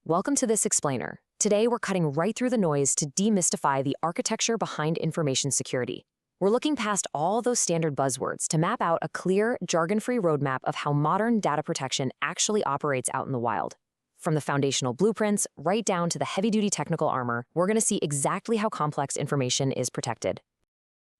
Welcome to this explainer. Today, we're cutting right through the noise to demystify the architecture behind information security. We're looking past all those standard buzzwords to map out a clear, jargon-free roadmap of how modern data protection actually operates out in the wild. From the foundational blueprints right down to the heavy-duty technical armor, we're going to see exactly how complex information is protected.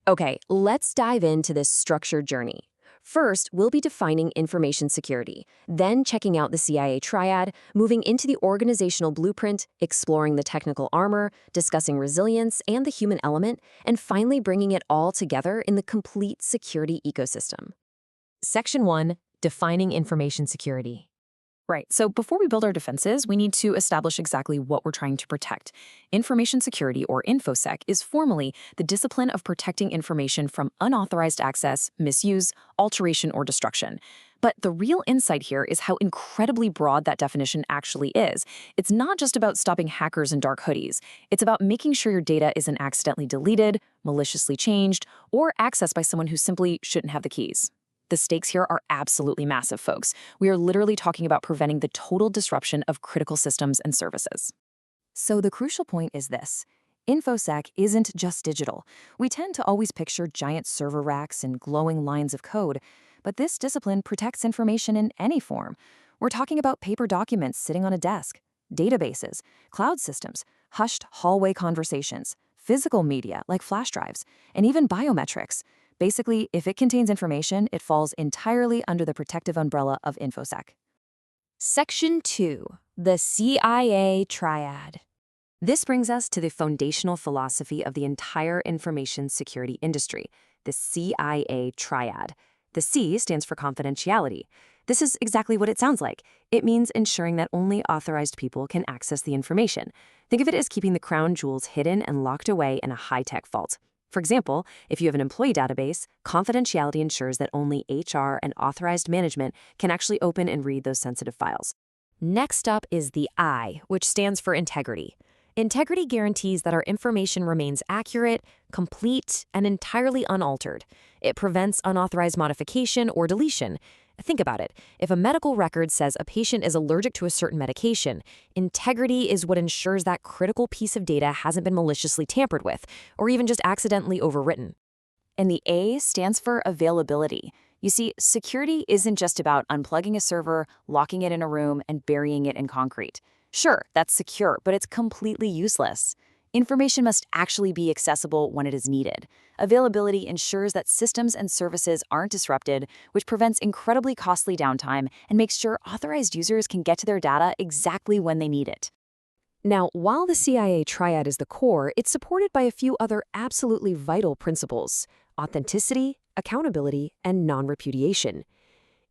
Okay, let's dive into this structured journey. First, we'll be defining information security, then checking out the CIA triad, moving into the organizational blueprint, exploring the technical armor, discussing resilience and the human element, and finally bringing it all together in the complete security ecosystem. Section 1. Defining information security. Right. So before we build our defenses, we need to establish exactly what we're trying to protect. Information security, or InfoSec, is formally the discipline of protecting information from unauthorized access, misuse, alteration, or destruction. But the real insight here is how incredibly broad that definition actually is. It's not just about stopping hackers in dark hoodies. It's about making sure your data isn't accidentally deleted, maliciously changed, or accessed by someone who simply shouldn't have the keys. The stakes here are absolutely massive, folks. We are literally talking about preventing the total disruption of critical systems and services. So the crucial point is this. InfoSec isn't just digital. We tend to always picture giant server racks and glowing lines of code, but this discipline protects information in any form. We're talking about paper documents sitting on a desk, databases, cloud systems, hushed hallway conversations, physical media like flash drives, and even biometrics. Basically, if it contains information, it falls entirely under the protective umbrella of InfoSec. Section 2. The CIA triad. This brings us to the foundational philosophy of the entire information security industry, the CIA triad. The C stands for confidentiality. This is exactly what it sounds like. It means ensuring that only authorized people can access the information. Think of it as keeping the crown jewels hidden and locked away in a high-tech vault. For example, if you have an employee database, confidentiality ensures that only HR and authorized management can actually open and read those sensitive files. Next up is the I, which stands for integrity. Integrity guarantees that our information remains accurate, complete, and entirely unaltered. It prevents unauthorized modification or deletion. Think about it. If a medical record says a patient is allergic to a certain medication, integrity is what ensures that critical piece of data hasn't been maliciously tampered with, or even just accidentally overwritten. And the A stands for availability. You see, security isn't just about unplugging a server, locking it in a room, and burying it in concrete. Sure, that's secure, but it's completely useless. Information must actually be accessible when it is needed. Availability ensures that systems and services aren't disrupted, which prevents incredibly costly downtime and makes sure authorized users can get to their data exactly when they need it. Now, while the CIA triad is the core, it's supported by a few other absolutely vital principles: authenticity, accountability, and non-repudiation.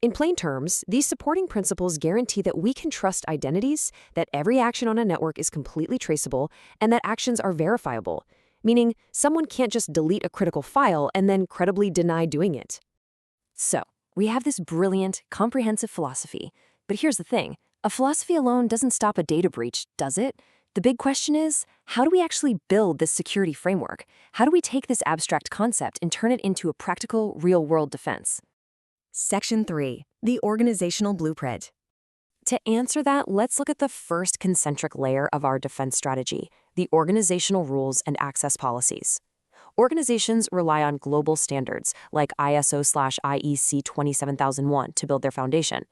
In plain terms, these supporting principles guarantee that we can trust identities, that every action on a network is completely traceable, and that actions are verifiable, meaning someone can't just delete a critical file and then credibly deny doing it. So, we have this brilliant, comprehensive philosophy. But here's the thing. A philosophy alone doesn't stop a data breach, does it? The big question is, how do we actually build this security framework? How do we take this abstract concept and turn it into a practical, real-world defense? Section 3. The organizational blueprint. To answer that, let's look at the first concentric layer of our defense strategy, the organizational rules and access policies. Organizations rely on global standards like ISO/IEC 27001 to build their foundation.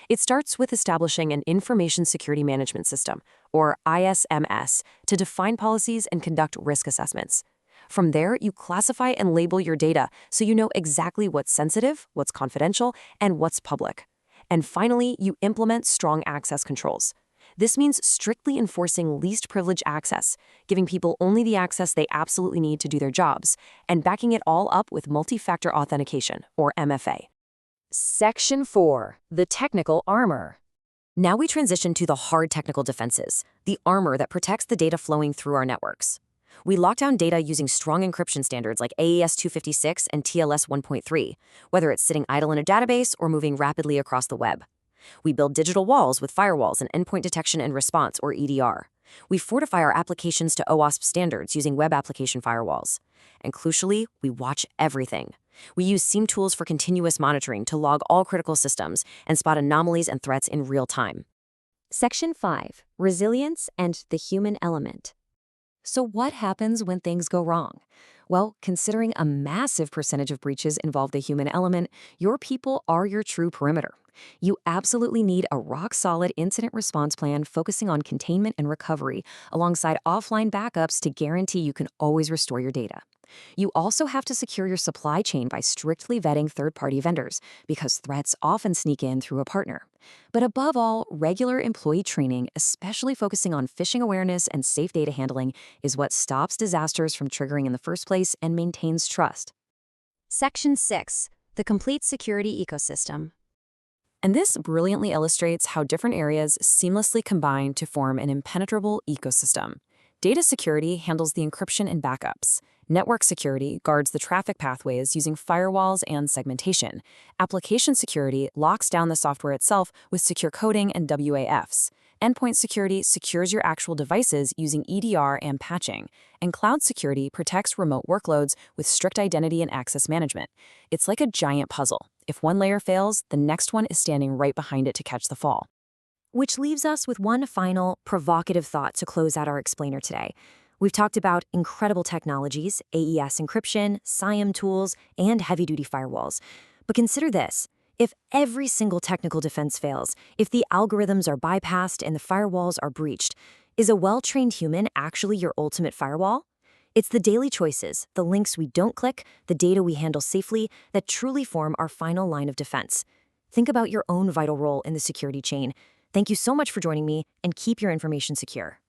It starts with establishing an Information Security Management System, or ISMS, to define policies and conduct risk assessments. From there, you classify and label your data so you know exactly what's sensitive, what's confidential, and what's public. And finally, you implement strong access controls. This means strictly enforcing least privilege access, giving people only the access they absolutely need to do their jobs, and backing it all up with multi-factor authentication, or MFA. Section 4. The technical armor. Now we transition to the hard technical defenses, the armor that protects the data flowing through our networks. We lock down data using strong encryption standards like AES 256 and TLS 1.3, whether it's sitting idle in a database or moving rapidly across the web. We build digital walls with firewalls and endpoint detection and response, or EDR. We fortify our applications to OWASP standards using web application firewalls. And crucially, we watch everything. We use SIEM tools for continuous monitoring to log all critical systems and spot anomalies and threats in real time. Section 5. Resilience and the human element. So what happens when things go wrong? Well, considering a massive percentage of breaches involve the human element, your people are your true perimeter. You absolutely need a rock-solid incident response plan focusing on containment and recovery, alongside offline backups to guarantee you can always restore your data. You also have to secure your supply chain by strictly vetting third-party vendors, because threats often sneak in through a partner. But above all, regular employee training, especially focusing on phishing awareness and safe data handling, is what stops disasters from triggering in the first place and maintains trust. Section 6. The complete security ecosystem. And this brilliantly illustrates how different areas seamlessly combine to form an impenetrable ecosystem. Data security handles the encryption and backups. Network security guards the traffic pathways using firewalls and segmentation. Application security locks down the software itself with secure coding and WAFs. Endpoint security secures your actual devices using EDR and patching. And cloud security protects remote workloads with strict identity and access management. It's like a giant puzzle. If one layer fails, the next one is standing right behind it to catch the fall. Which leaves us with one final, provocative thought to close out our explainer today. We've talked about incredible technologies, AES encryption, SIAM tools, and heavy-duty firewalls. But consider this. If every single technical defense fails, if the algorithms are bypassed and the firewalls are breached, is a well-trained human actually your ultimate firewall? It's the daily choices, the links we don't click, the data we handle safely, that truly form our final line of defense. Think about your own vital role in the security chain. Thank you so much for joining me, and keep your information secure.